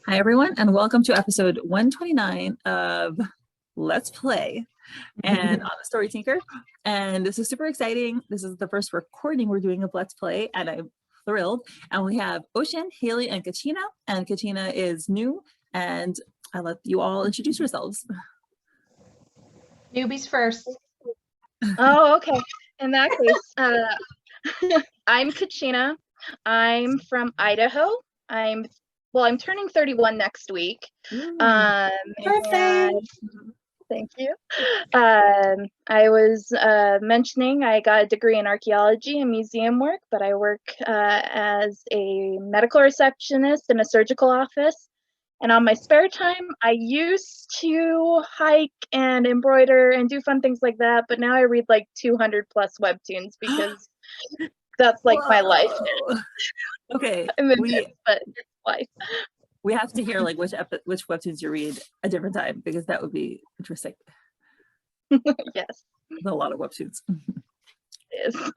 Hi, everyone, and welcome to episode 129 of Let's Play and on the Story Tinker. And this is super exciting. This is the first recording we're doing of Let's Play, and I'm thrilled. And we have Ocean, Haley, and Kachina. And Kachina is new, and I'll let you all introduce yourselves. Newbies first. Oh, okay. In that case, I'm Kachina. I'm from Idaho. I'm turning 31 next week. Birthday! Thank you. I was mentioning I got a degree in archaeology and museum work, but I work as a medical receptionist in a surgical office. And on my spare time, I used to hike and embroider and do fun things like that. But now I read like 200 plus webtoons because that's like my life. Okay, but it's life. We have to hear like which webtoons you read a different time, because that would be interesting. Yes. There's a lot of webtoons. It is.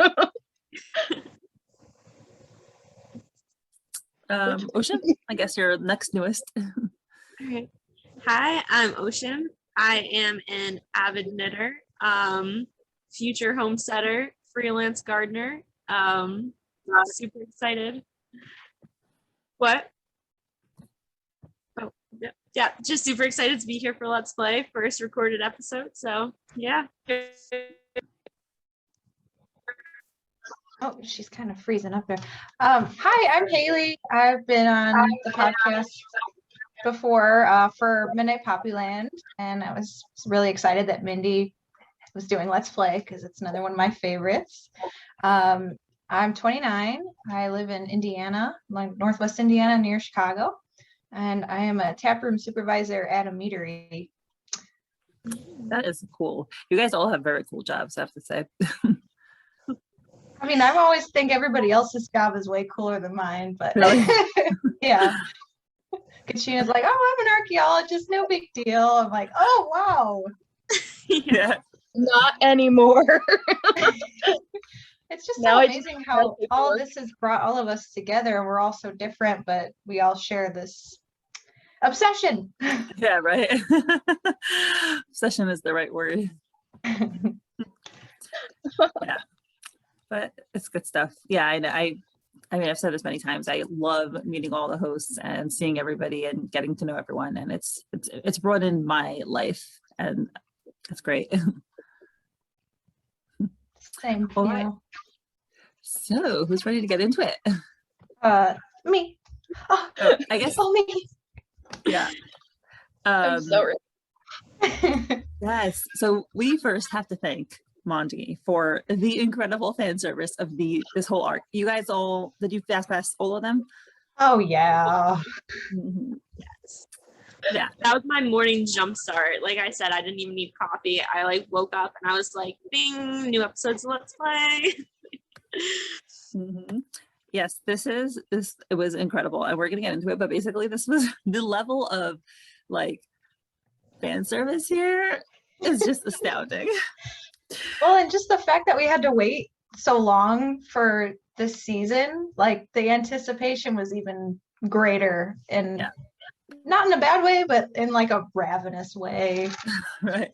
Ocean, I guess you're next newest. Okay. Hi, I'm Ocean. I am an avid knitter, future homesteader, freelance gardener. Super excited. What? Oh, yeah, just super excited to be here for Let's Play, first recorded episode. So yeah. Oh, she's kind of freezing up there. Hi, I'm Haley. I've been on the podcast before for Midnight Poppyland, and I was really excited that Mindy was doing Let's Play because it's another one of my favorites. I'm 29. I live in Indiana, like Northwest Indiana, near Chicago, and I am a taproom supervisor at a meadery. That is cool. You guys all have very cool jobs, I have to say. I mean, I always think everybody else's job is way cooler than mine, but Really? yeah. Kachina's like, oh, I'm an archaeologist, no big deal. I'm like, oh, wow. Yeah. Not anymore. It's just Now so I amazing how all of this has brought all of us together, and we're all so different, but we all share this obsession. Yeah, right. Obsession is the right word. Yeah, but it's good stuff. Yeah, I mean, I've said this many times. I love meeting all the hosts and seeing everybody and getting to know everyone, and it's broadened my life, and it's great. Same. All right. So, who's ready to get into it? Me. Oh, I guess. Oh, me. Yeah. I'm so ready. Yes. So we first have to thank Mondi for the incredible fan service of this whole arc. You guys all, did you fast pass all of them? Oh yeah. Mm-hmm. Yes. Yeah. That was my morning jump start. Like I said, I didn't even need coffee. I like woke up and I was like, bing, new episodes of Let's Play. Mm-hmm. Yes, it was incredible, and we're gonna get into it, but basically this was the level of like fan service here is just astounding. Well, and just the fact that we had to wait so long for this season, like the anticipation was even greater, and yeah. Not in a bad way, but in like a ravenous way. Right.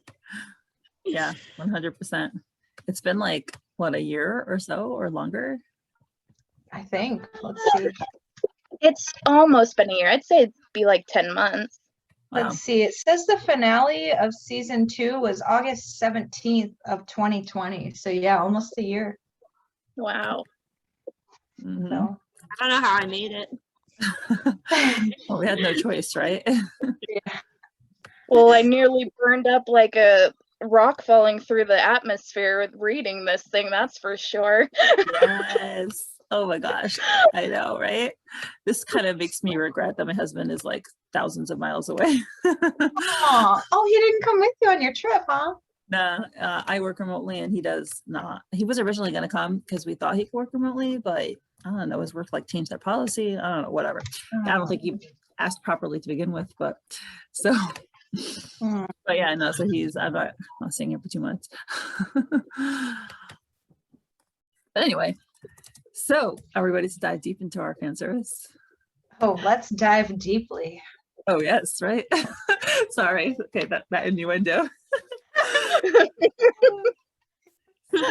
Yeah, 100%. It's been like what, a year or so or longer? I think. Let's see. It's almost been a year. I'd say it'd be like 10 months. Wow. Let's see. It says the finale of season 2 was August 17th of 2020. So yeah, almost a year. Wow. Mm-hmm. So. I don't know how I made it. Well, we had no choice, right? Yeah. Well, I nearly burned up like a rock falling through the atmosphere with reading this thing, that's for sure. Yes. Oh my gosh. I know, right? This kind of makes me regret that my husband is like thousands of miles away. Oh, he didn't come with you on your trip, huh? No, I work remotely and he does not. He was originally going to come because we thought he could work remotely, but I don't know, his work like changed their policy. I don't know, whatever. I don't think he asked properly to begin with, but so. But yeah, no, so I'm not seeing him for 2 months. But anyway, so are we ready to dive deep into our fan service? Oh, let's dive deeply. Oh yes, right. Sorry. Okay, that innuendo. So,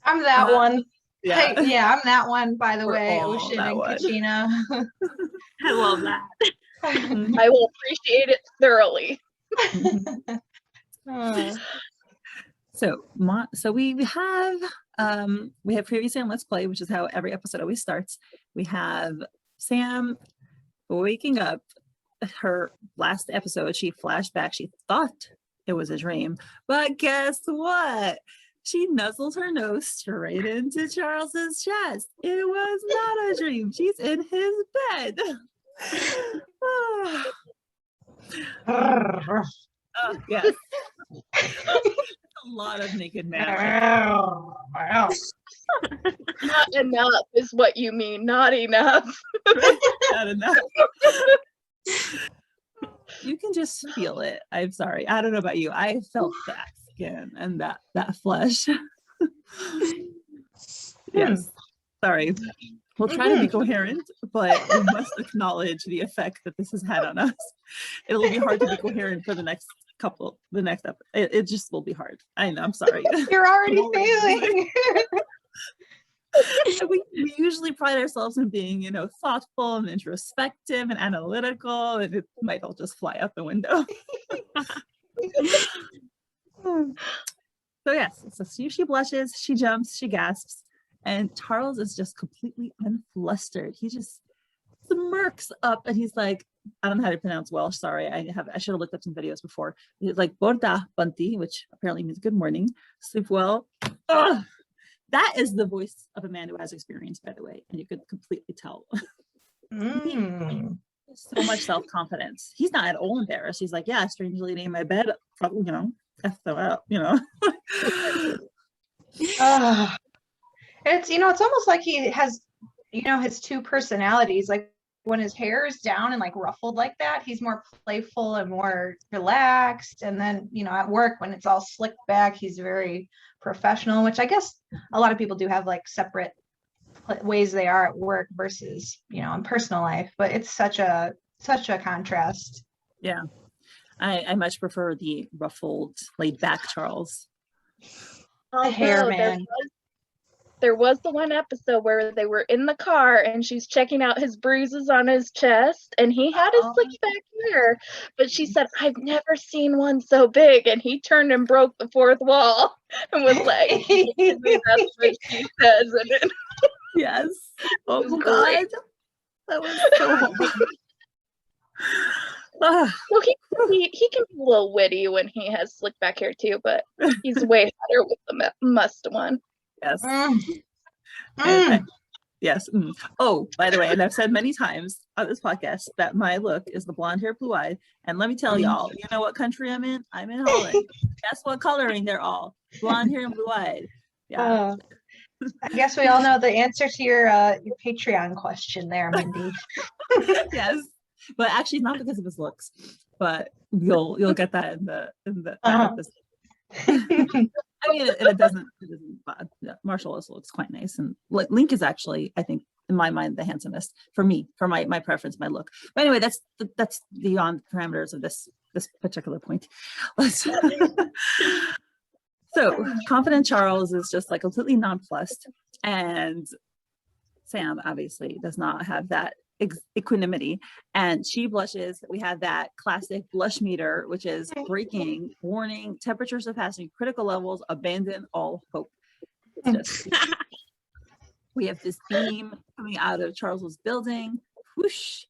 I'm that one. yeah. Hey, yeah, I'm that one, by the We're way, all Ocean that and one. Kachina. I love that. I will appreciate it thoroughly. So we have previously on Let's Play, which is how every episode always starts. We have Sam waking up. Her last episode, she flashed back. She thought it was a dream, but guess what? She nuzzles her nose straight into Charles's chest. It was not a dream. She's in his bed. Oh, yes. A lot of naked man. Not enough is what you mean. Not enough. Not enough. You can just feel it. I'm sorry. I don't know about you. I felt that skin and that flesh. Yes. Sorry. We'll try to be coherent, but we must acknowledge the effect that this has had on us. It'll be hard to be coherent for the next episode. It just will be hard. I know. I'm sorry. You're already failing. we usually pride ourselves in being, thoughtful and introspective and analytical, and it might all just fly out the window. So yes, so she blushes, she jumps, she gasps, and Charles is just completely unflustered. He just smirks up and he's like, I don't know how to pronounce Welsh, sorry, I should have looked up some videos before. He's like, Borda Bunty, which apparently means good morning, sleep well. Ugh. That is the voice of a man who has experience, by the way, and you could completely tell. So much self-confidence. He's not at all embarrassed. He's like, yeah, strange lady in my bed, probably, 𝗣𝗲𝘆𝘀, It's almost like he has, his two personalities. Like when his hair is down and like ruffled like that, he's more playful and more relaxed. And then, at work when it's all slicked back, he's very professional, which I guess a lot of people do have like separate ways they are at work versus, in personal life. But it's such a contrast. Yeah. I much prefer the ruffled, laid back Charles. The hair, man. There was the one episode where they were in the car and she's checking out his bruises on his chest and he had his slick back hair, but she said, I've never seen one so big, and he turned and broke the fourth wall and was like, that's what she says in it. Yes. Oh It was God. great. That was so hard. Well, he can be a little witty when he has slick back hair too, but he's way better with the must one. Yes. Yes. Oh, by the way, and I've said many times on this podcast that my look is the blonde hair, blue eyed. And let me tell y'all, you know what country I'm in? I'm in Holland. Guess what coloring they're all? Blonde hair and blue eyed. Yeah. I guess we all know the answer to your Patreon question there, Mindy. Yes. But actually not because of his looks, but you'll get that in the episode. I mean, it doesn't bad. Yeah, Marshall also looks quite nice, and Link is actually, I think, in my mind, the handsomest for me, for my preference, my look. But anyway, that's beyond the parameters of this particular point. So confident Charles is just like completely nonplussed, and Sam obviously does not have that equanimity, and she blushes. We have that classic blush meter, which is breaking, warning, temperature surpassing critical levels, abandon all hope. It's just we have this beam coming out of Charles's building, whoosh,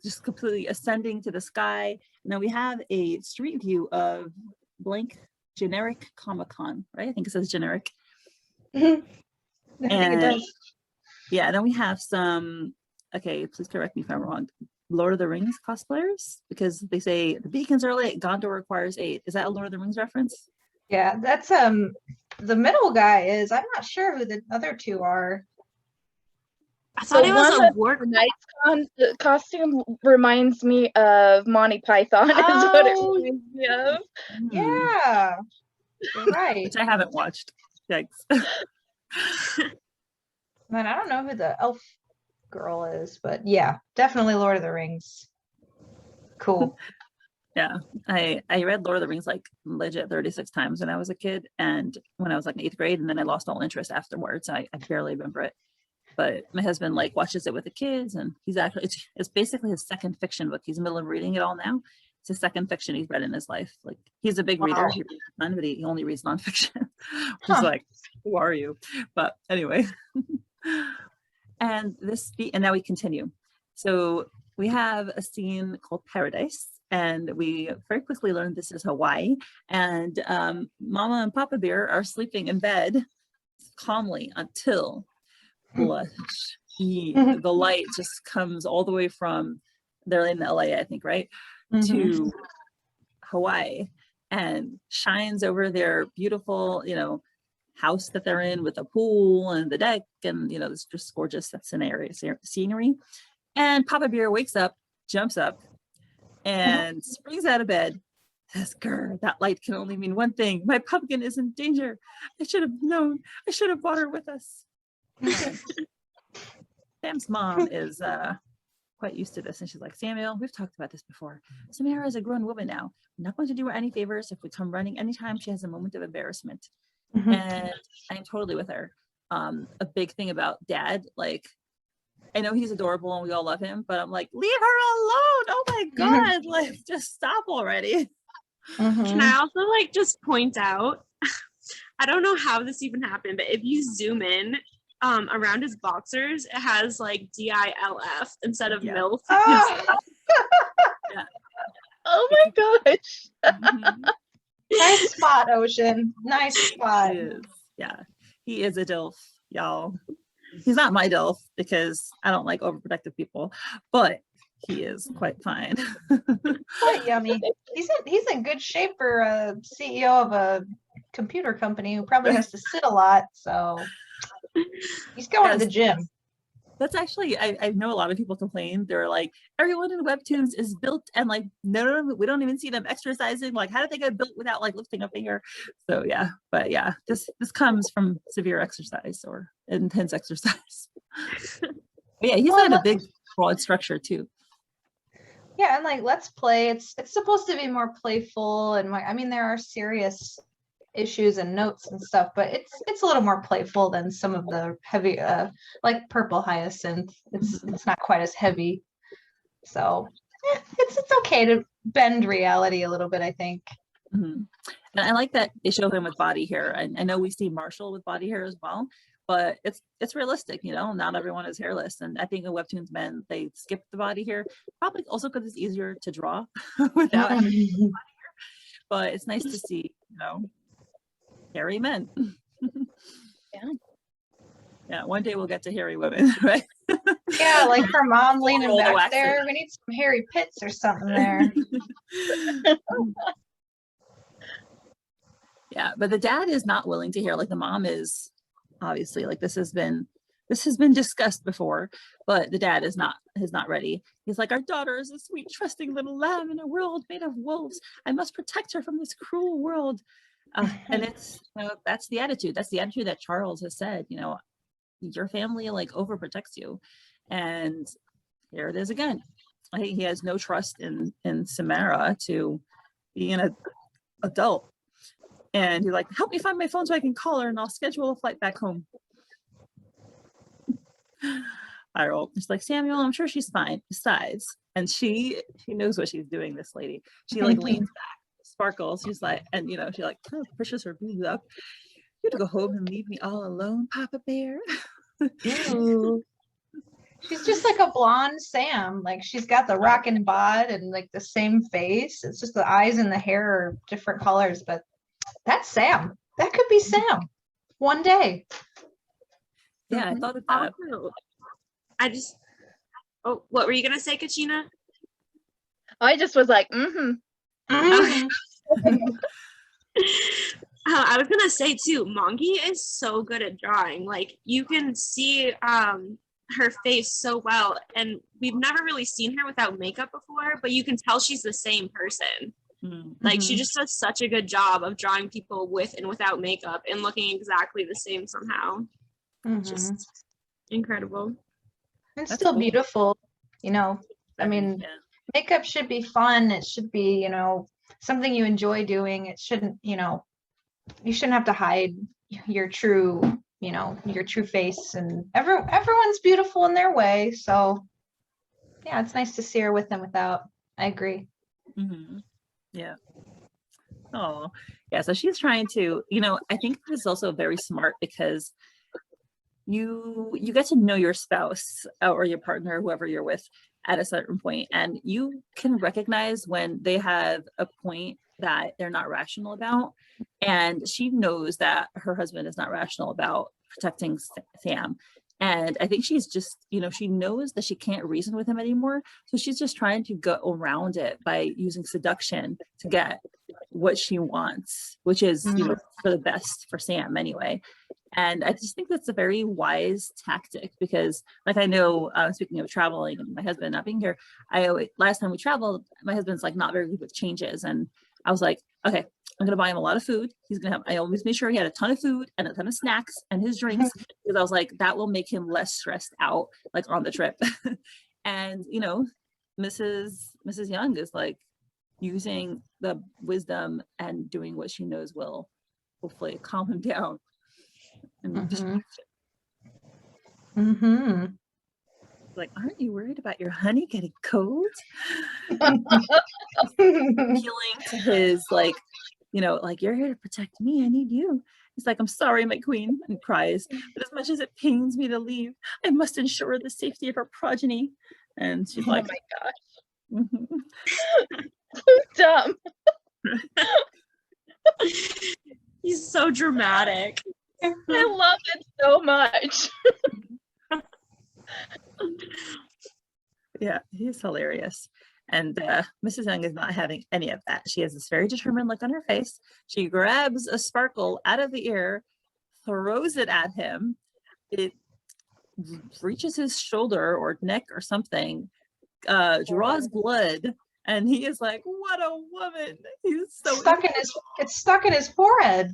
just completely ascending to the sky. And then we have a street view of blank generic Comic-Con, right? I think it says generic. I think it does. Yeah, and then we have some, okay, please correct me if I'm wrong, Lord of the Rings cosplayers, because they say the beacons are late, Gondor requires 8. Is that a Lord of the Rings reference? Yeah, that's the middle guy is. I'm not sure who the other two are. I thought it was a work. The costume reminds me of Monty Python, is what it reminds me of. Yeah, you're right. Which I haven't watched. Yikes. Man, I don't know who the elf girl is, but yeah, definitely Lord of the Rings Cool. Yeah, I read Lord of the Rings like legit 36 times when I was a kid, and when I was like in 8th grade, and then I lost all interest afterwards. I barely remember it. But my husband like watches it with the kids, and he's actually it's basically his second fiction book. He's in the middle of reading it all now. It's his second fiction he's read in his life. Like he's a big reader. Wow. He reads a ton, but he only reads nonfiction. Huh. Just like, who are you? But anyway, and now we continue. So we have a scene called Paradise, and we very quickly learned this is Hawaii, and Mama and Papa Bear are sleeping in bed calmly until the light just comes all the way from, they're in LA, I think, right? To Hawaii, and shines over their beautiful, house that they're in with a pool and the deck, and it's just gorgeous scenery. And Papa Bear wakes up, jumps up, and springs out of bed. Says, "Grr, that light can only mean one thing. My pumpkin is in danger. I should have known. I should have brought her with us." Sam's mom is quite used to this, and she's like, "Samuel, we've talked about this before. Samara is a grown woman now. I'm not going to do her any favors if we come running anytime she has a moment of embarrassment." And I'm totally with her. A big thing about Dad, like, I know he's adorable and we all love him, but I'm like, leave her alone. Oh my God, like, just stop already. Can I also like just point out, I don't know how this even happened, but if you zoom in around his boxers, it has like DILF instead of MILF. Oh. Yeah. Oh my gosh. Nice spot, Ocean. Nice spot. He is a DILF, y'all. He's not my DILF because I don't like overprotective people, but he is quite fine. Quite yummy. He's in good shape for a CEO of a computer company who probably has to sit a lot. So he's going to the gym. That's actually, I know a lot of people complain. They're like, everyone in Webtoons is built, and like, no, we don't even see them exercising. Like, how did they get built without like lifting a finger? So yeah, but yeah, this comes from severe exercise or intense exercise. But yeah, he's got a big, broad structure too. Yeah, and like Let's Play, it's supposed to be more playful, and I mean there are serious issues and notes and stuff, but it's a little more playful than some of the heavy like Purple Hyacinth. It's not quite as heavy, so it's okay to bend reality a little bit, I think. And I like that they show him with body hair. I know we see Marshall with body hair as well, but it's realistic, not everyone is hairless, and I think in Webtoons men, they skip the body hair, probably also because it's easier to draw without having body hair. But it's nice to see, hairy men. Yeah, one day we'll get to hairy women, right? Yeah, like her mom leaning back there. We need some hairy pits or something there. Yeah, but the dad is not willing to hear. Like the mom is obviously, like this has been discussed before, but the dad is not ready. He's like, our daughter is a sweet, trusting little lamb in a world made of wolves. I must protect her from this cruel world. And it's, that's the attitude. That's the attitude that Charles has said, your family like overprotects you. And here it is again. I think he has no trust in Samara to be an adult. And he's like, help me find my phone so I can call her and I'll schedule a flight back home. I roll. It's like, Samuel, I'm sure she's fine. Besides, and she knows what she's doing, this lady. She like leans back, sparkles. She's like, and she like kind of pushes her boobs up. You have to go home and leave me all alone, Papa Bear. Ooh. She's just like a blonde Sam. Like she's got the rockin' bod and like the same face. It's just the eyes and the hair are different colors, but that's Sam. That could be Sam one day. Yeah, I thought of that. What were you gonna say, Kachina? I just was like, I was gonna say too, Mongi is so good at drawing. Like you can see her face so well, and we've never really seen her without makeup before, but you can tell she's the same person. Like she just does such a good job of drawing people with and without makeup and looking exactly the same somehow. Just incredible. And still beautiful, I mean, makeup should be fun. It should be, you know, something you enjoy doing. It shouldn't, you know, you shouldn't have to hide your true, you know, your true face. And everyone's beautiful in their way. So yeah, it's nice to see her with and without. I agree. Mm-hmm. Yeah. Oh, yeah. So she's trying to, you know, I think this is also very smart because you get to know your spouse or your partner, whoever you're with, at a certain point, and you can recognize when they have a point that they're not rational about. And she knows that her husband is not rational about protecting Sam. And I think she's just, you know, she knows that she can't reason with him anymore. So she's just trying to go around it by using seduction to get what she wants, which is, you know, for the best for Sam anyway. And I just think that's a very wise tactic because, like, I know, speaking of traveling and my husband not being here, last time we traveled, my husband's like not very good with changes. And I was like, okay, I'm going to buy him a lot of food. I always made sure he had a ton of food and a ton of snacks and his drinks because I was like, that will make him less stressed out, like on the trip. And, you know, Mrs. Young is like using the wisdom and doing what she knows will hopefully calm him down. And like, aren't you worried about your honey getting cold? Appealing to his, like, you know, like, you're here to protect me, I need you. He's like, I'm sorry, my queen, and cries, but as much as it pains me to leave, I must ensure the safety of our progeny. And she's like, oh my gosh. Dumb. He's so dramatic. I love it so much. Yeah, he's hilarious. And Mrs. Young is not having any of that. She has this very determined look on her face. She grabs a sparkle out of the air, throws it at him. It reaches his shoulder or neck or something, draws blood, and he is like, what a woman. He's so it's stuck in his forehead.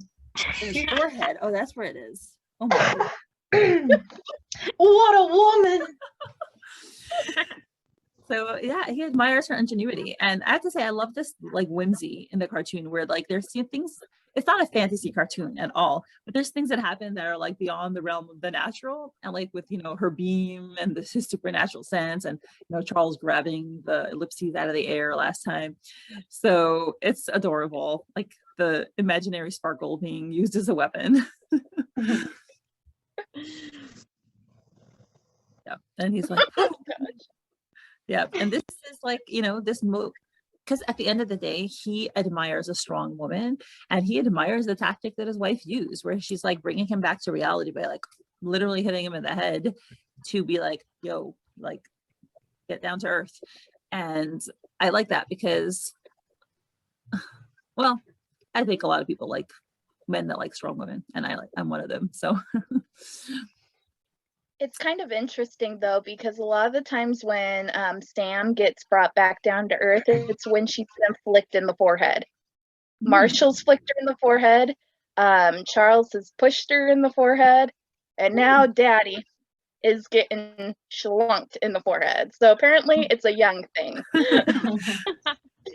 His forehead. Oh, that's where it is. Oh my God. What a woman. So yeah, he admires her ingenuity. And I have to say, I love this like whimsy in the cartoon where like there's things, it's not a fantasy cartoon at all, but there's things that happen that are like beyond the realm of the natural. And like with, you know, her beam and his supernatural sense, and, you know, Charles grabbing the ellipses out of the air last time. So it's adorable. Like the imaginary sparkle being used as a weapon. Yeah. And he's like, oh, yeah. And this is like, you know, this because at the end of the day, he admires a strong woman, and he admires the tactic that his wife used, where she's like bringing him back to reality by like literally hitting him in the head to be like, yo, like, get down to earth. And I like that because, well, I think a lot of people like men that like strong women, and I'm one of them. So It's kind of interesting though, because a lot of the times when Sam gets brought back down to earth, it's when she's been flicked in the forehead. Marshall's flicked her in the forehead. Charles has pushed her in the forehead, and now Daddy is getting schlunked in the forehead. So apparently it's a Young thing.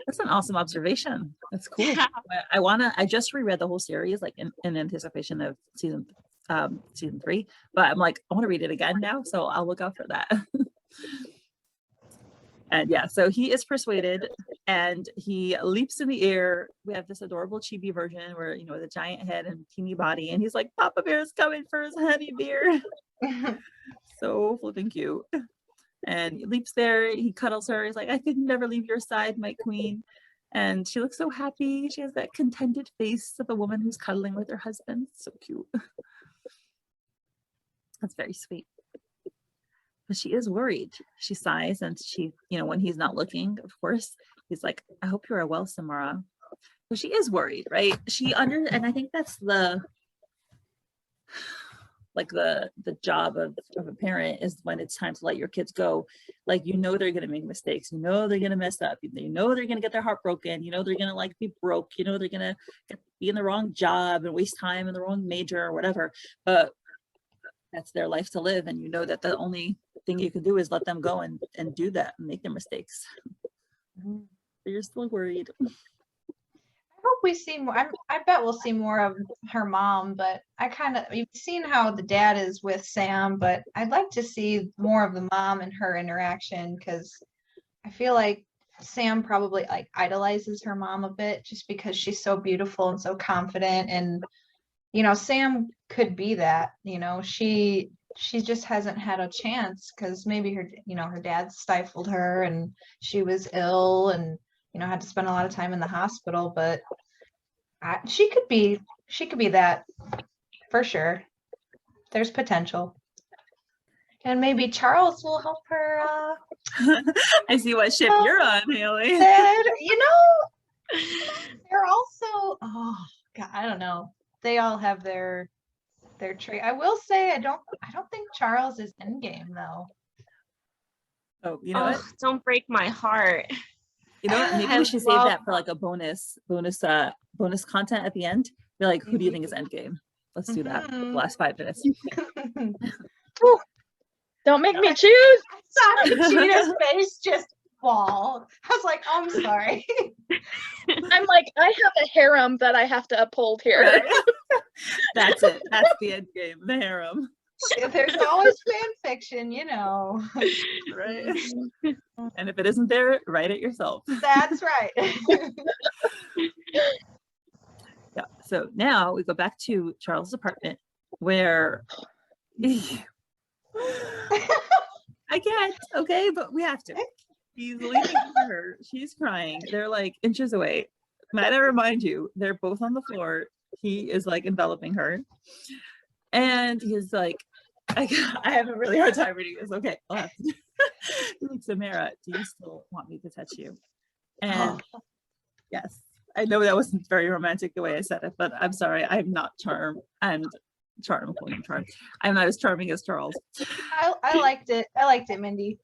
That's an awesome observation. That's cool. I just reread the whole series, like in anticipation of season 3, but I'm like, I want to read it again now, so I'll look out for that. And yeah, so he is persuaded and he leaps in the air. We have this adorable chibi version where, you know, the giant head and teeny body, and he's like, Papa Bear is coming for his honey bear. So flipping cute. And he leaps there, he cuddles her, he's like, I could never leave your side, my queen. And she looks so happy. She has that contented face of a woman who's cuddling with her husband. So cute. That's very sweet. But she is worried. She sighs, and she, you know, when he's not looking, of course, he's like, I hope you are well, 𝗪𝗏. So she is worried, right? And I think that's the job of a parent, is when it's time to let your kids go. Like, you know, they're going to make mistakes. You know, they're going to mess up. You know, they're going to get their heart broken. You know, they're going to like be broke. You know, they're going to be in the wrong job and waste time in the wrong major or whatever. But that's their life to live. And you know that the only thing you can do is let them go and do that and make their mistakes. You're still worried. I hope we see more. I bet we'll see more of her mom, but we've seen how the dad is with Sam, but I'd like to see more of the mom and her interaction, because I feel like Sam probably like idolizes her mom a bit just because she's so beautiful and so confident. And, Sam could be that, she just hasn't had a chance because maybe her dad stifled her and she was ill and, had to spend a lot of time in the hospital, but she could be that for sure. There's potential. And maybe Charles will help her. I see what ship you're on, Haley. They're also, oh God, I don't know. They all have their trait. I will say I don't think Charles is endgame though. Oh, you know what? Don't break my heart. You know what? Maybe we should save that for like a bonus content at the end. Be like, who do you think is endgame? Let's do that. The last 5 minutes. Don't make me choose. I saw Kachina's face just fall. I was like, oh, I'm sorry. I'm like, I have a harem that I have to uphold here. Right? That's it. That's the end game, the harem. There's always fan fiction, Right. And if it isn't there, write it yourself. That's right. Yeah. So now we go back to Charles' apartment where I can't, okay, but we have to. He's leaning over her. She's crying. They're like inches away. Might I remind you, they're both on the floor. He is like enveloping her. And he's like, I have a really hard time reading this. Okay, I'll have to. He's like, Samara, do you still want me to touch you? And yes, I know that wasn't very romantic the way I said it, but I'm sorry. I'm not Charm. And Charm, I'm calling him Charm. I'm not as charming as Charles. I liked it. I liked it, Mindy.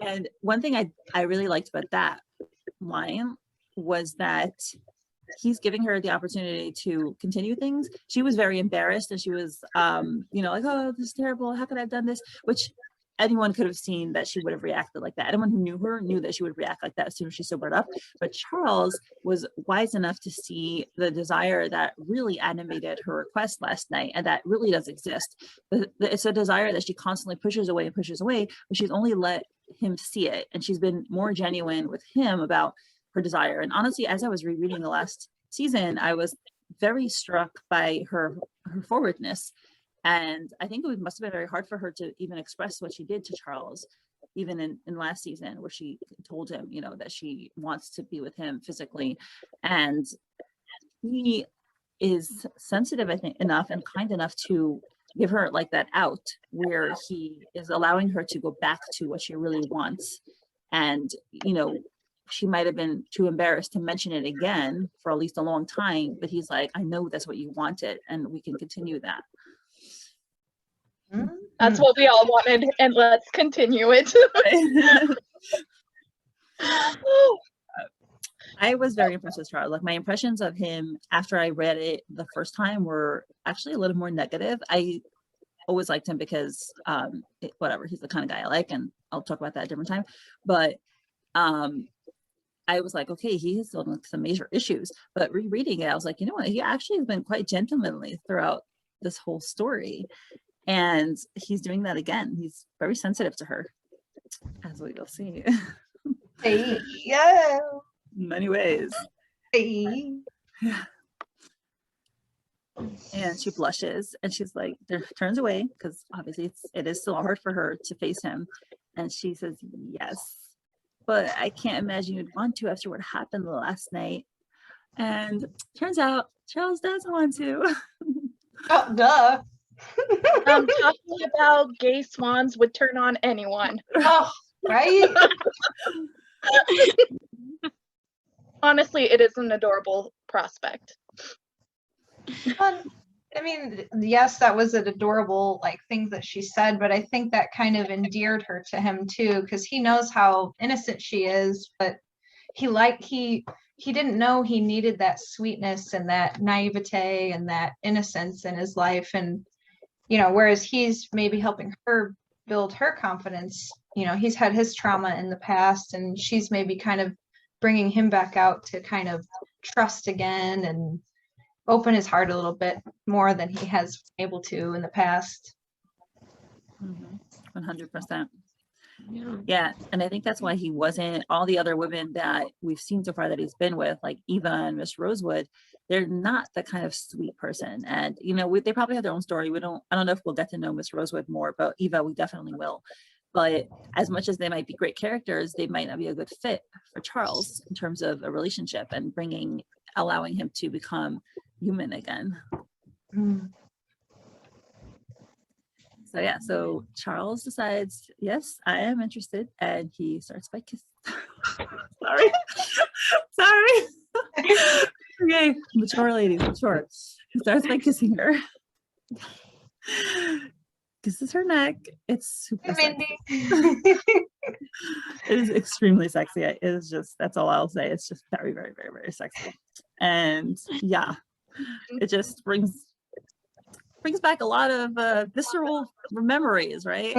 And one thing I really liked about that line was that he's giving her the opportunity to continue things. She was very embarrassed and she was, like, oh, this is terrible. How could I have done this? Which anyone could have seen that she would have reacted like that. Anyone who knew her knew that she would react like that as soon as she sobered up. But Charles was wise enough to see the desire that really animated her request last night, and that really does exist. But it's a desire that she constantly pushes away, but she's only let him see it. And she's been more genuine with him about her desire. And honestly, as I was rereading the last season, I was very struck by her forwardness. And I think it must have been very hard for her to even express what she did to Charles, even in last season, where she told him, that she wants to be with him physically. And he is sensitive, I think, enough and kind enough to give her like that out, where he is allowing her to go back to what she really wants. And, she might have been too embarrassed to mention it again for at least a long time, but he's like, I know that's what you wanted, and we can continue that. That's what we all wanted, and let's continue it. I was very impressed with Charles. Like, my impressions of him after I read it the first time were actually a little more negative. I always liked him because whatever, he's the kind of guy I like, and I'll talk about that a different time. But I was like, okay, he has some major issues. But rereading it, I was like, you know what? He actually has been quite gentlemanly throughout this whole story. And he's doing that again. He's very sensitive to her, as we will see. Hey, yeah. In many ways. Hey. And she blushes and she's like, turns away because obviously it is still hard for her to face him. And she says, yes, but I can't imagine you'd want to after what happened last night. And turns out Charles does want to. Oh, duh. Talking about gay swans would turn on anyone. Oh, right? Honestly, it is an adorable prospect. I mean, yes, that was an adorable thing that she said, but I think that kind of endeared her to him too, because he knows how innocent she is, but he didn't know he needed that sweetness and that naivete and that innocence in his life. And whereas he's maybe helping her build her confidence, you know, he's had his trauma in the past, and she's maybe kind of bringing him back out to kind of trust again and open his heart a little bit more than he has been able to in the past. 100%. Yeah. Yeah, and I think that's why he wasn't, all the other women that we've seen so far that he's been with, like Eva and Miss Rosewood, they're not the kind of sweet person. And, you know, they probably have their own story. I don't know if we'll get to know Miss Rosewood more, but Eva, we definitely will. But as much as they might be great characters, they might not be a good fit for Charles in terms of a relationship and allowing him to become human again. So yeah, so Charles decides, yes, I am interested, and he starts by kissing. Sorry. Okay, mature ladies, mature. He starts by kissing her. Kisses her neck. It's super sexy. It is extremely sexy. It is just, that's all I'll say. It's just very, very, very, very sexy. And yeah, it just brings back a lot of visceral memories, right?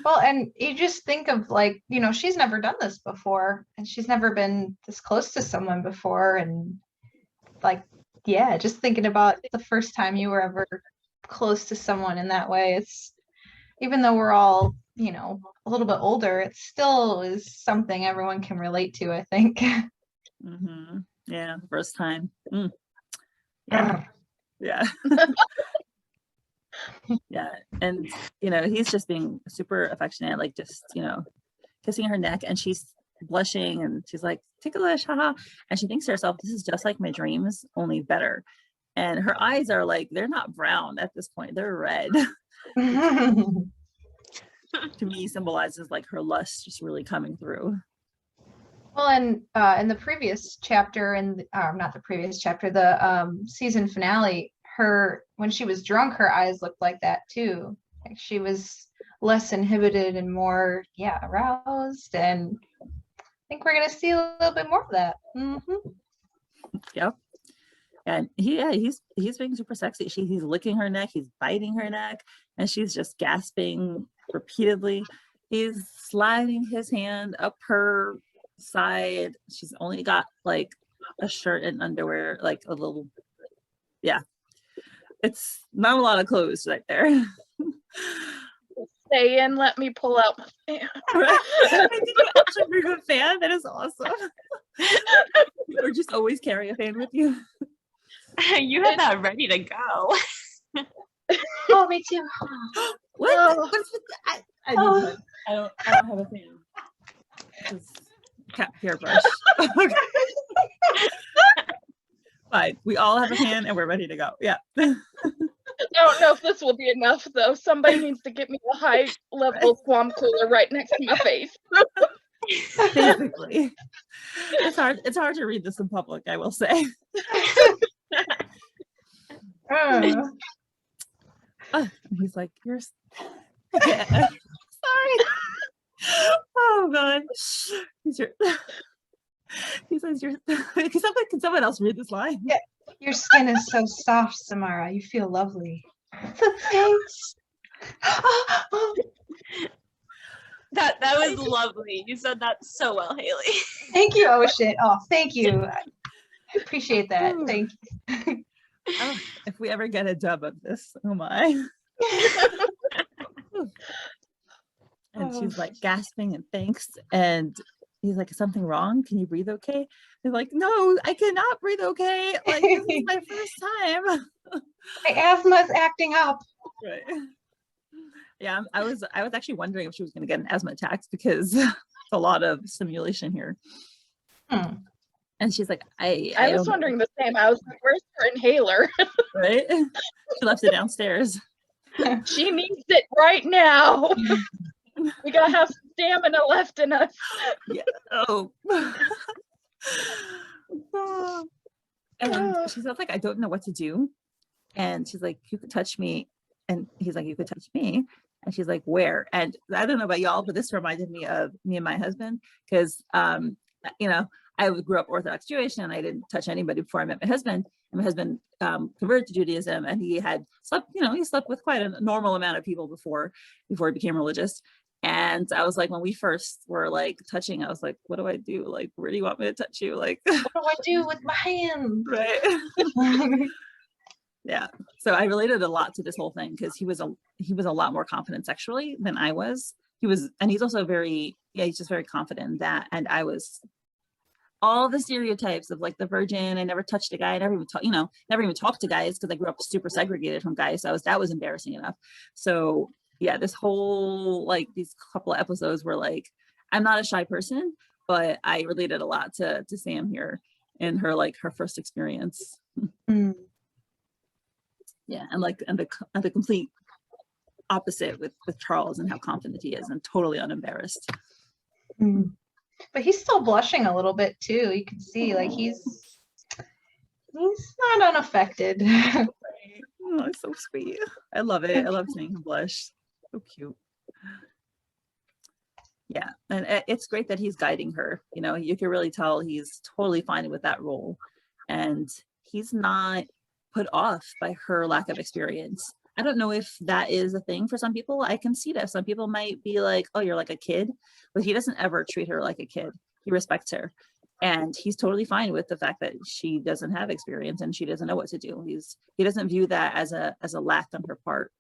Well, and you just think of, like, you know, she's never done this before, and she's never been this close to someone before, and like, yeah, just thinking about the first time you were ever close to someone in that way, it's, even though we're all, you know, a little bit older, it still is something everyone can relate to, I think. Yeah, first time. Yeah. Yeah. Yeah. And, you know, he's just being super affectionate, like just, you know, kissing her neck, and she's blushing, and she's like, ticklish, haha. And she thinks to herself, this is just like my dreams, only better. And her eyes are like, they're not brown at this point, they're red. To me symbolizes like her lust just really coming through. Well, and in the previous chapter, not the previous chapter, the season finale, when she was drunk, her eyes looked like that too. Like she was less inhibited and more, aroused. And I think we're gonna see a little bit more of that. Yep. And he's being super sexy. He's licking her neck, he's biting her neck, and she's just gasping repeatedly. He's sliding his hand up her side. She's only got like a shirt and underwear, like a little, it's not a lot of clothes right there. Stay in, let me pull out my fan. Did you actually bring a fan? That is awesome. Or just always carry a fan with you. You had that ready to go. Oh, me too. What? Oh. I don't have a fan. Just cat hairbrush. Okay. Fine. We all have a fan and we're ready to go. Yeah. I don't know if this will be enough though. Somebody needs to get me a high level 𝗏𝗏 cooler right next to my face. Basically. It's hard to read this in public, I will say. He's like, you're sorry. Oh god. He says, can someone else read this line? Yeah. Your skin is so soft, Samara. You feel lovely. Thanks. That was lovely. You said that so well, Haley. Thank you, Ocean. Oh, thank you. I appreciate that. Thank you. Oh, if we ever get a dub of this, oh my. And she's like gasping and thanks, and he's like, is something wrong? Can you breathe okay? They're like, no, I cannot breathe okay. Like, this is my first time. My asthma's acting up. Right. Yeah, I was actually wondering if she was going to get an asthma attack because it's a lot of stimulation here. And she's like, I was wondering the same. I was like, where's her inhaler? Right? She left it downstairs. She needs it right now. We gotta have some stamina left in us. Yeah. Oh. And she's like, I don't know what to do. And she's like, you could touch me. And he's like, you could touch me. And she's like, where? And I don't know about y'all, but this reminded me of me and my husband, because you know, I grew up Orthodox Jewish and I didn't touch anybody before I met my husband. And my husband converted to Judaism, and he had slept, you know, he slept with quite a normal amount of people before he became religious. And I was like, when we first were like touching, I was like, what do I do? Like, where do you want me to touch you? Like, What do I do with my hand? right. Yeah. So I related a lot to this whole thing because he was a lot more confident sexually than I was. And he's also he's just very confident in that. And I was all the stereotypes of like the virgin. I never touched a guy. I never even never even talked to guys because I grew up super segregated from guys. So that was embarrassing enough. So yeah, this whole like these couple of episodes were like, I'm not a shy person, but I related a lot to Sam here in her first experience. Mm. Yeah, and the complete opposite with Charles and how confident he is and totally unembarrassed. Mm. But he's still blushing a little bit too. You can see like he's not unaffected. Oh, it's so sweet. I love it. I love seeing him blush. So cute. Yeah, and it's great that he's guiding her. You know, you can really tell he's totally fine with that role, and he's not put off by her lack of experience. I don't know if that is a thing for some people. I can see that some people might be like, oh, you're like a kid, but he doesn't ever treat her like a kid. He respects her, and he's totally fine with the fact that she doesn't have experience and she doesn't know what to do. He doesn't view that as a lack on her part.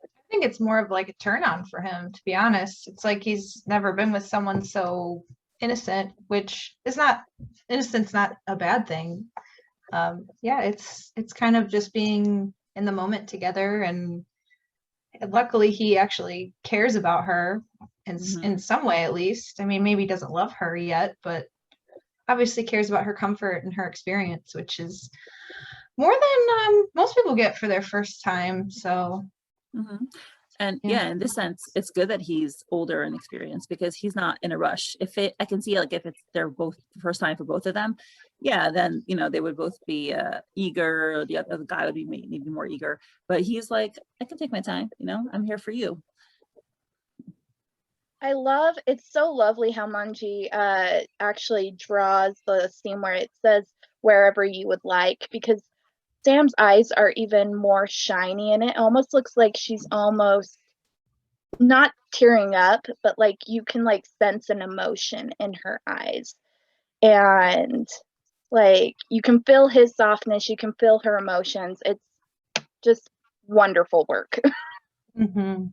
I think it's more of like a turn on for him, to be honest. It's like he's never been with someone so innocent, which is not, innocent's not a bad thing. Yeah, it's kind of just being in the moment together, and luckily he actually cares about her in some way, at least. I mean, maybe doesn't love her yet, but obviously cares about her comfort and her experience, which is more than most people get for their first time. So and yeah, in this sense, it's good that he's older and experienced because he's not in a rush. I can see like if they're both the first time for both of them, yeah, then they would both be eager. The other guy would be maybe more eager, but he's like, I can take my time. I'm here for you. It's so lovely how Manji actually draws the scene where it says wherever you would like, because Sam's eyes are even more shiny and it almost looks like she's almost not tearing up, but like you can like sense an emotion in her eyes. And like you can feel his softness, you can feel her emotions. It's just wonderful work. Yep.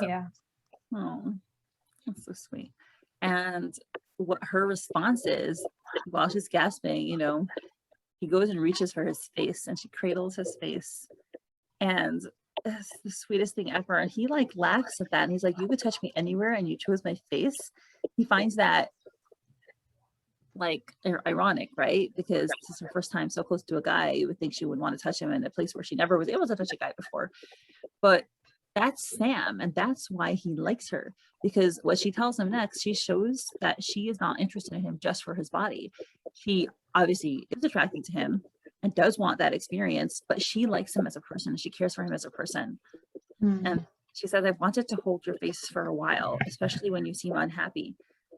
Yeah. Oh, that's so sweet. And what her response is while she's gasping, he goes and reaches for his face and she cradles his face. And it's the sweetest thing ever. And he like laughs at that. And he's like, you could touch me anywhere and you chose my face. He finds that like ironic, right? Because this is her first time so close to a guy. You would think she would want to touch him in a place where she never was able to touch a guy before. But that's Sam, and that's why he likes her, because what she tells him next, she shows that she is not interested in him just for his body. She obviously is attracted to him and does want that experience, but she likes him as a person. She cares for him as a person. And she says, I've wanted to hold your face for a while, especially when you seem unhappy.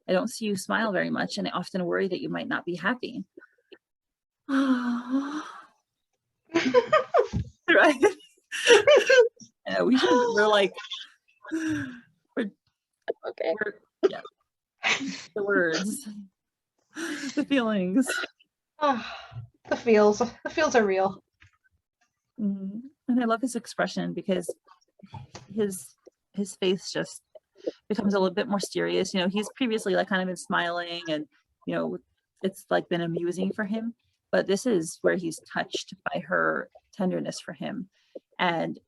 I don't see you smile very much, and I often worry that you might not be happy. Right? Yeah, we're like, Okay. Yeah, the words, the feelings. The feels are real. And I love his expression because his face just becomes a little bit more serious. He's previously like kind of been smiling and it's like been amusing for him, but this is where he's touched by her tenderness for him. And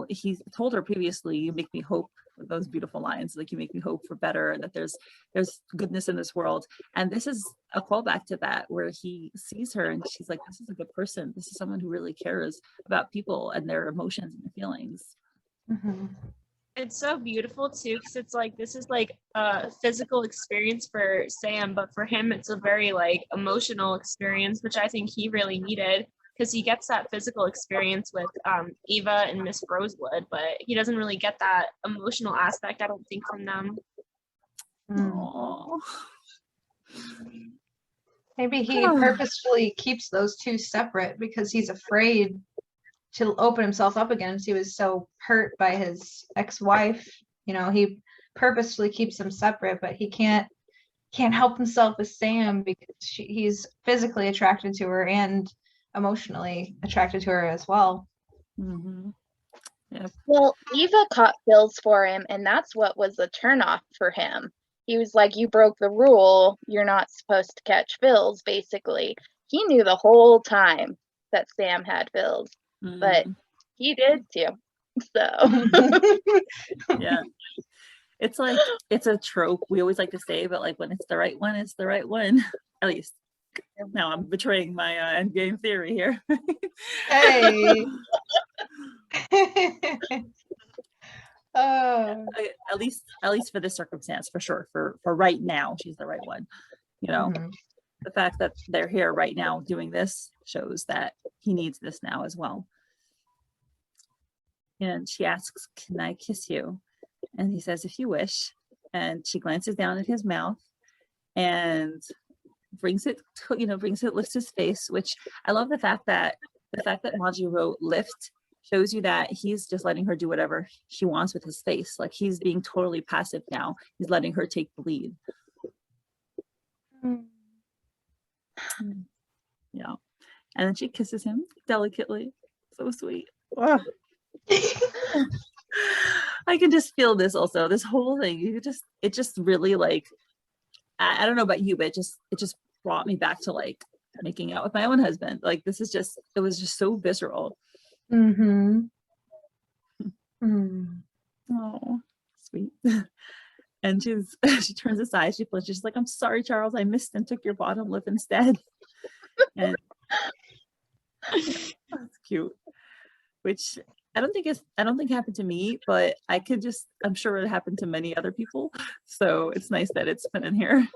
he's told her previously, you make me hope, those beautiful lines, like you make me hope for better, and that there's goodness in this world. And this is a callback to that, where he sees her and she's like, this is a good person, this is someone who really cares about people and their emotions and their feelings. It's so beautiful too, because it's like this is like a physical experience for Sam, but for him it's a very like emotional experience, which I think he really needed, because he gets that physical experience with Eva and Miss Rosewood, but he doesn't really get that emotional aspect, I don't think, from them. Aww. Maybe he purposefully keeps those two separate because he's afraid to open himself up again. He was so hurt by his ex-wife. You know, he purposefully keeps them separate, but he can't help himself with Sam because he's physically attracted to her and emotionally attracted to her as well. Mm-hmm. Yep. Well, Eva caught Phil's for him, and that's what was the turnoff for him. He was like, you broke the rule. You're not supposed to catch Phil's, basically. He knew the whole time that Sam had Phil's, but he did too. So, yeah. It's like, it's a trope we always like to say, but like when it's the right one, it's the right one. At least now I'm betraying my endgame theory here. Hey. At least for this circumstance, for sure. For right now, she's the right one. You know, the fact that they're here right now doing this shows that he needs this now as well. And she asks, "Can I kiss you?" And he says, "If you wish." And she glances down at his mouth and brings it, lifts his face, which I love the fact that Maji wrote lift shows you that he's just letting her do whatever she wants with his face. Like he's being totally passive now. He's letting her take the lead. Yeah. And then she kisses him delicately. So sweet. Oh. I can just feel this also, this whole thing. It just really like, I don't know about you, but it just brought me back to like making out with my own husband. Like it was just so visceral. Oh, sweet. And she turns aside, she flinches, she's like, "I'm sorry, Charles, I missed and took your bottom lip instead." And that's cute. Which I don't think happened to me, but I'm sure it happened to many other people. So it's nice that it's been in here.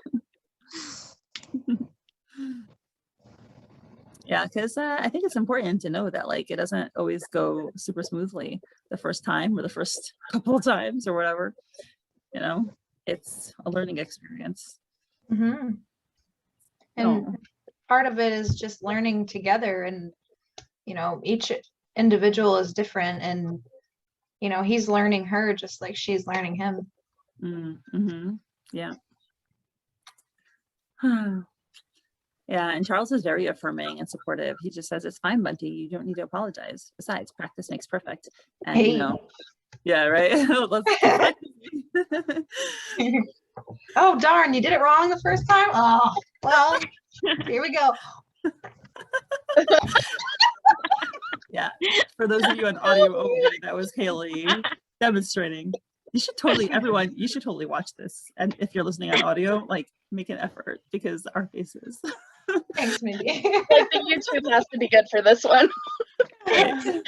Yeah, because I think it's important to know that like it doesn't always go super smoothly the first time or the first couple of times or whatever. You know, it's a learning experience. And part of it is just learning together, and you know, each individual is different, and you know, he's learning her just like she's learning him. Yeah. Yeah, and Charles is very affirming and supportive. He just says, "It's fine, Bunty. You don't need to apologize. Besides, practice makes perfect." And Hey. you know, yeah, right. Let's practice. Oh darn, you did it wrong the first time. Oh well, here we go. Yeah, for those of you on audio only, that was Haley demonstrating. You should totally watch this. And if you're listening on audio, like make an effort because our faces. Thanks, Mindy. I think YouTube has to be good for this one. Right.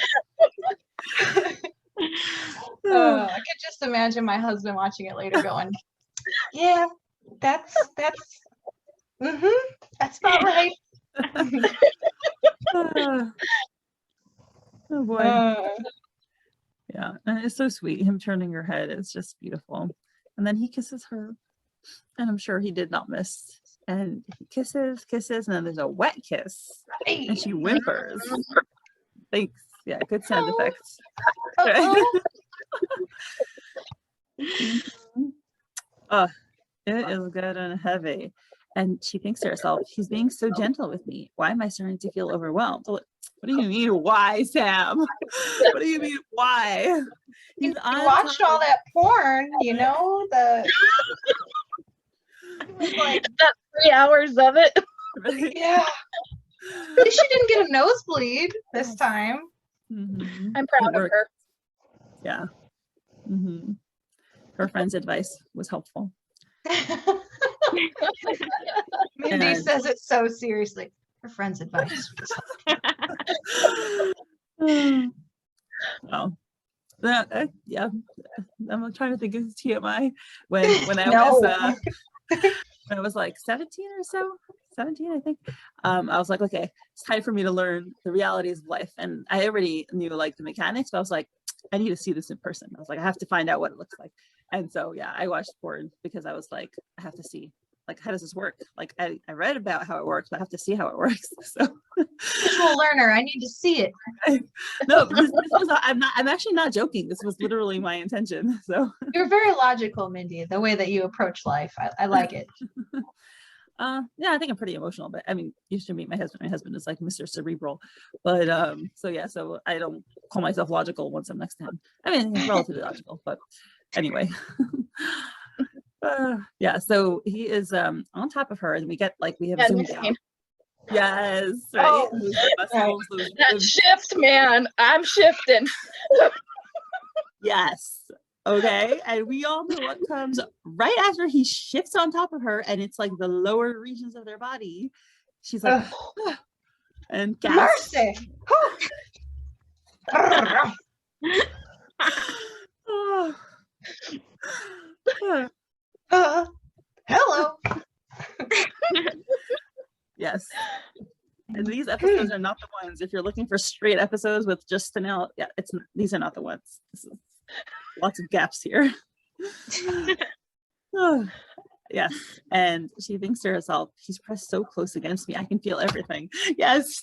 I could just imagine my husband watching it later going, "Yeah, that's about right." Oh boy. Yeah, and it's so sweet. Him turning her head is just beautiful. And then he kisses her, and I'm sure he did not miss. And he kisses, and then there's a wet kiss, and she whimpers. Thanks. Yeah, good sound effects. Oh, it is good and heavy. And she thinks to herself, "He's being so gentle with me. Why am I starting to feel overwhelmed?" What do you mean, why, Sam? What do you mean, why? You watched all that porn, you know, it was like that 3 hours of it. Yeah. At least she didn't get a nosebleed this time. I'm proud of her. Yeah. Her friend's advice was helpful. Mindy says it so seriously. Her friend's advice. Well, yeah. I'm trying to think of TMI when I was like 17 or so. 17, I think. I was like, okay, it's time for me to learn the realities of life. And I already knew like the mechanics, but I was like, I need to see this in person. I was like, I have to find out what it looks like. And so, yeah, I watched porn because I was like, I have to see like, how does this work? Like, I read about how it works, but I have to see how it works. So Visual learner, I need to see it. no, this was, I'm actually not joking. This was literally my intention. So You're very logical, Mindy, the way that you approach life. I like it. yeah, I think I'm pretty emotional, but I mean, you should meet my husband. My husband is like Mr. Cerebral, but so yeah, so I don't call myself logical once I'm next to him. I mean, he's relatively logical, but anyway. Yeah, so he is on top of her, and we have zoomed out. Yes, right. Oh, Those muscles, That shift, man. I'm shifting. yes. Okay, and we all know what comes right after he shifts on top of her, and it's like the lower regions of their body. She's like, and gasps. Mercy. Hello. Yes. And these episodes are not the ones. If you're looking for straight episodes with just an L, yeah, these are not the ones. Lots of gaps here. Yes. And she thinks to herself, he's pressed so close against me, I can feel everything. Yes,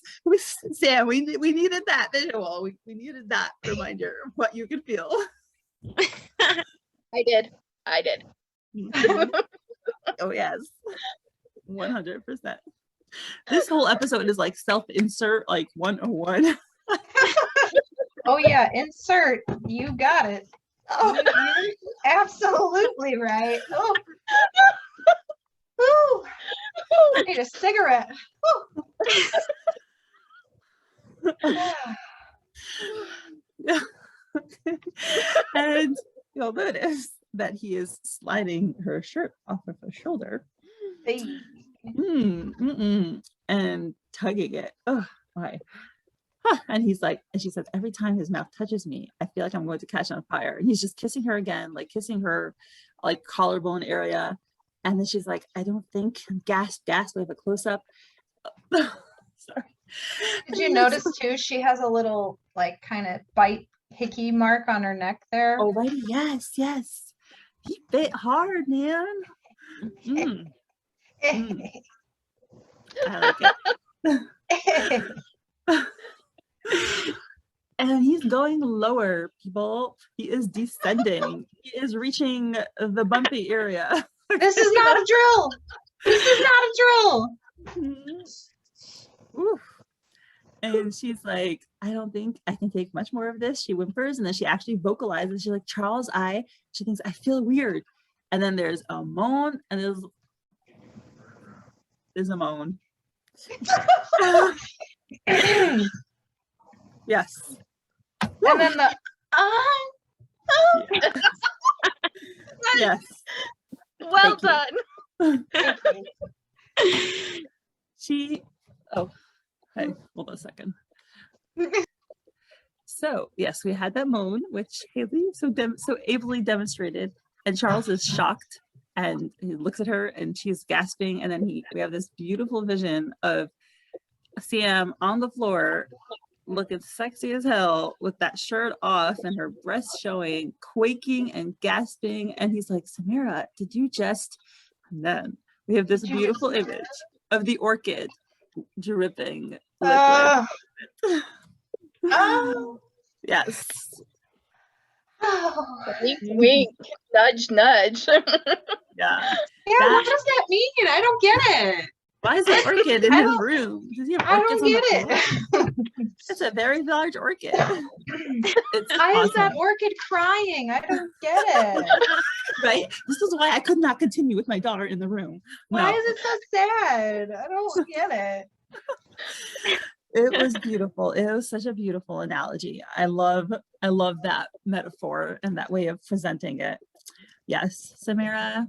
Sam, we needed that visual. We needed that reminder of what you could feel. I did. Oh yes, 100%. This whole episode is like self-insert, like 101. Oh yeah, insert. You got it. Oh, you're absolutely right. Oh. Ooh. I need a cigarette. And you'll notice that he is sliding her shirt off of her shoulder. Hey. And tugging it. Oh, why? And he's like, and she says, every time his mouth touches me, I feel like I'm going to catch on fire. And he's just kissing her again, like kissing her like collarbone area. And then she's like, I don't think, gasp, we have a close-up. Sorry. Did you notice too, she has a little like kind of bite hickey mark on her neck there? Oh, right. Yes. He bit hard, man. I like it. And he's going lower, people. He is descending. He is reaching the bumpy area. This is not a drill. This is not a drill. Oof. And she's like, I don't think I can take much more of this. She whimpers, and then she actually vocalizes. She's like, Charles, she thinks I feel weird. And then there's a moan, and there's a moan. Yes. And then the yes. Well done. Hey, hold on a second. So yes, we had that moan, which Haley so ably demonstrated, and Charles is shocked, and he looks at her, and she's gasping, and then we have this beautiful vision of Sam on the floor, looking sexy as hell with that shirt off and her breasts showing, quaking and gasping, and he's like, Samira, did you just? And then we have this beautiful image of the orchid dripping liquid. Yes. Wink, wink, nudge, nudge. Yeah. What does that mean? I don't get it. Why is an orchid in his room? Does he have I orchids don't on get the floor? it. It's a very large orchid. It's Why is that awesome. orchid crying? I don't get it. Right? This is why I could not continue with my daughter in the room. Why No. is it so sad? I don't get it. It was beautiful. It was such a beautiful analogy. I love that metaphor and that way of presenting it. Yes, Samira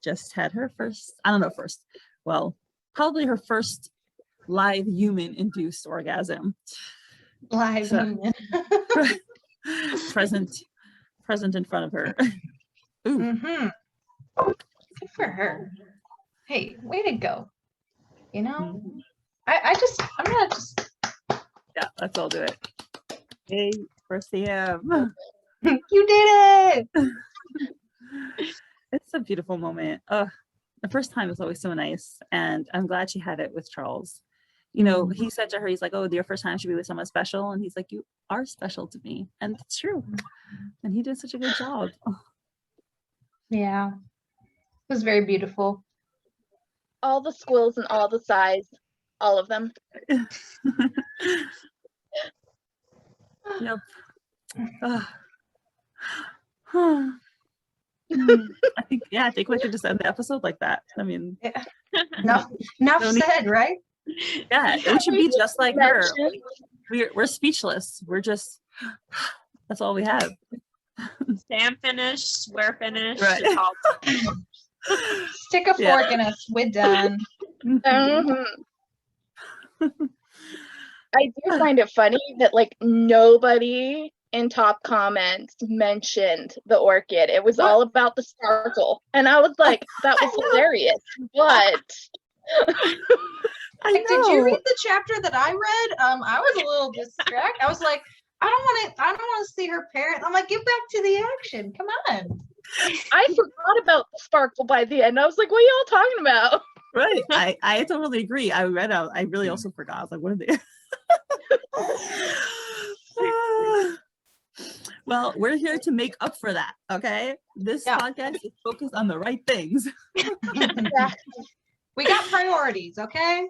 just had her probably her first live human induced orgasm. Live human. present in front of her. Ooh. Mm-hmm. Good for her. Hey, way to go. You know, I'm gonna just. Yeah, let's all do it. Hey, for Sam. You did it. It's a beautiful moment. Oh, the first time is always so nice, and I'm glad she had it with Charles. You know, he said to her, he's like, "Oh, your first time should be with someone special," and he's like, "You are special to me," and it's true. And he did such a good job. Yeah, it was very beautiful. All the squills and all the size, all of them. Yep. I think we could just end the episode like that. I mean, Enough need- said, right? yeah, it should be just like her. Mention- We're speechless. We're just, that's all we have. Stand finished, swear finished. Right. Stick a fork in us. We're done. Mhm. I do find it funny that like nobody in top comments mentioned the orchid. It was all about the sparkle. And I was like, that was hilarious. But Like, did you read the chapter that I read? I was a little distracted. I was like, I don't want to see her parent. I'm like, get back to the action. Come on. I forgot about the sparkle by the end. I was like, what are y'all talking about? Right. I totally agree. I read out. I really also forgot. I was like, what are they? Well, we're here to make up for that. Okay. This podcast is focused on the right things. We got priorities, okay?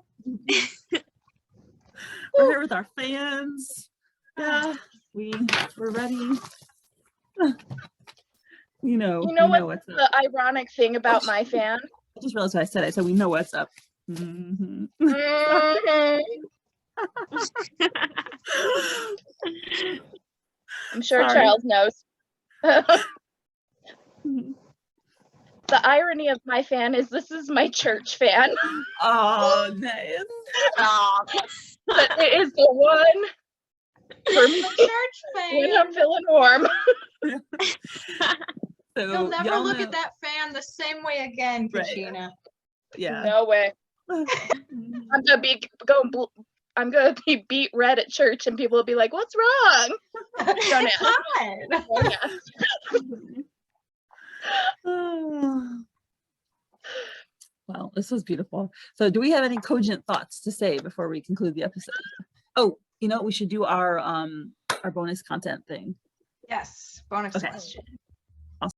We're here with our fans. Yeah, we're ready. You know what's up. The ironic thing about my fan? I just realized what I said. I said we know what's up. Mhm. Mhm. I'm sure Sorry. Charles knows. The irony of my fan is this is my church fan. Oh, nice. But it is the one for me Church when fan. I'm feeling warm. So You'll never y'all look know- at that fan the same way again, Right. Kachina. Yeah. No way. I'm gonna be beat red at church, and people will be like, "What's wrong?" Don't ask. God. Don't ask. Well, this was beautiful. So do we have any cogent thoughts to say before we conclude the episode? Oh, we should do our bonus content thing. Yes, bonus Okay. question.